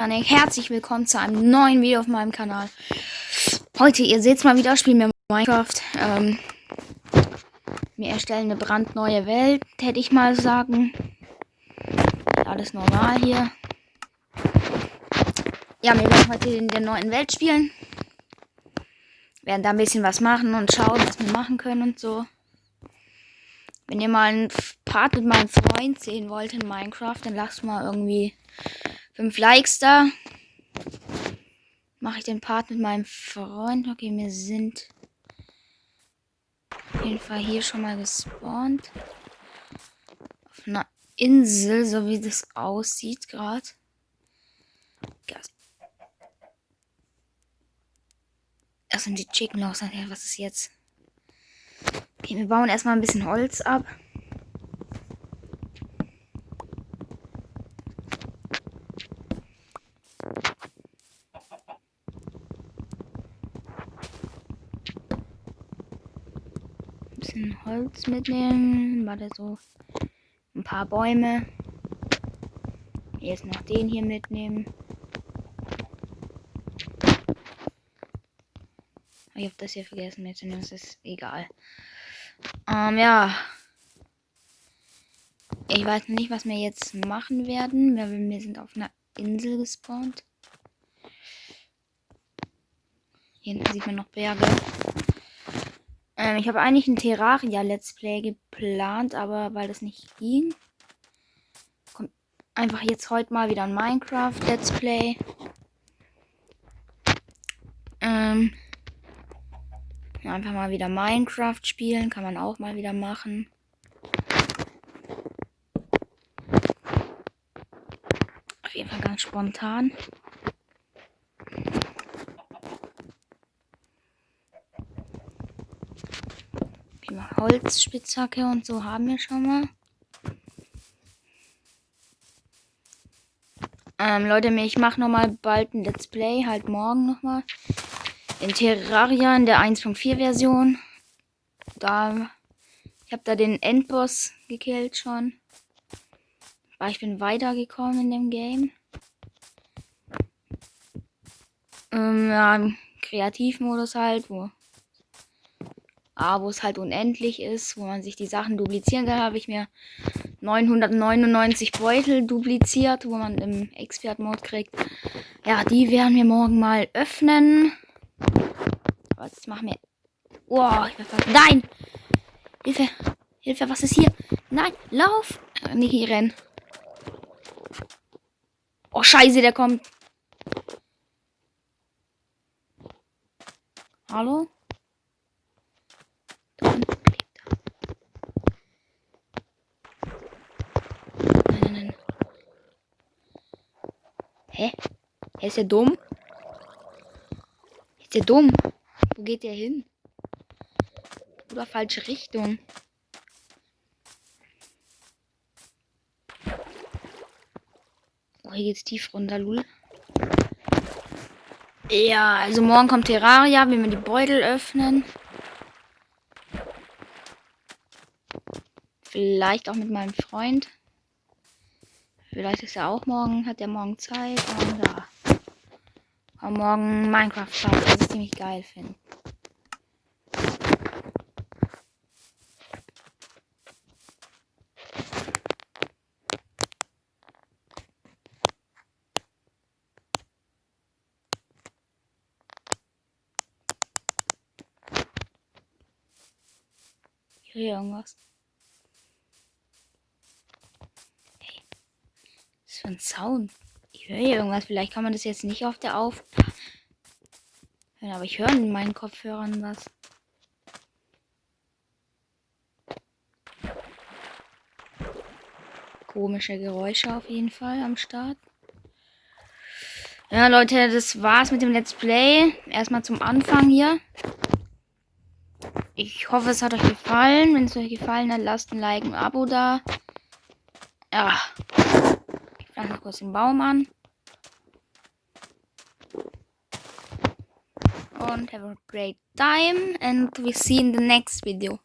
Herzlich willkommen zu einem neuen Video auf meinem Kanal. Heute, ihr seht mal wieder, spielen wir Minecraft. Wir erstellen eine brandneue Welt, hätte ich mal sagen. Alles normal hier. Ja, wir werden heute in der neuen Welt spielen. Werden da ein bisschen was machen und schauen, was wir machen können und so. Wenn ihr mal einen Part mit meinem Freund sehen wollt in Minecraft, dann lasst mal irgendwie 5 Likes da. Mache ich den Part mit meinem Freund. Okay, wir sind auf jeden Fall hier schon mal gespawnt. Auf einer Insel, so wie das aussieht gerade. Das sind die Chicken House. Was ist jetzt? Okay, wir bauen erstmal ein bisschen Holz ab. Ein bisschen Holz mitnehmen. Warte, so ein paar Bäume. Jetzt noch den hier mitnehmen. Ich habe das hier vergessen mitzunehmen. Das ist egal. Ja. Ich weiß nicht, was wir jetzt machen werden. Wir sind auf einer Insel gespawnt. Hier hinten sieht man noch Berge. Ich habe eigentlich ein Terraria-Let's Play geplant, aber weil das nicht ging, kommt einfach jetzt heute mal wieder ein Minecraft-Let's Play. Einfach mal wieder Minecraft spielen, kann man auch mal wieder machen. Auf jeden Fall ganz spontan. Holzspitzhacke und so haben wir schon mal. Leute, ich mache nochmal bald ein Let's Play, halt morgen nochmal. In Terraria in der 1.4 Version. Ich habe da den Endboss gekillt schon. Aber ich bin weitergekommen in dem Game. Ja, im Kreativmodus halt, wo es halt unendlich ist, wo man sich die Sachen duplizieren kann, habe ich mir 999 Beutel dupliziert, wo man im Expert-Mode kriegt. Ja, die werden wir morgen mal öffnen. Aber jetzt machen wir... Oh, ich bin fast... Nein! Hilfe! Hilfe, was ist hier? Nein, lauf! Nicht hier rennen. Oh, scheiße, der kommt. Hallo? Nein. Hä? Ist der dumm? Ist der dumm? Wo geht der hin? Oder falsche Richtung? Oh, hier geht's tief runter, lul. Ja, also morgen kommt Terraria, wenn wir die Beutel öffnen. Vielleicht auch mit meinem Freund. Vielleicht ist er auch morgen, hat er morgen Zeit. Und ja. Und morgen Minecraft schauen, was ich ziemlich geil finde. Ich höre irgendwas. Hey, was ist für ein Sound? Ich höre hier irgendwas. Vielleicht kann man das jetzt nicht auf der Aufnahme hören, aber ich höre in meinen Kopfhörern was. Komische Geräusche auf jeden Fall am Start. Ja, Leute, das war's mit dem Let's Play. Erstmal zum Anfang hier. Ich hoffe, es hat euch gefallen. Wenn es euch gefallen hat, lasst ein Like und ein Abo da. Ja. Ich pflanze noch kurz den Baum an. Und have a great time. And we see in the next video.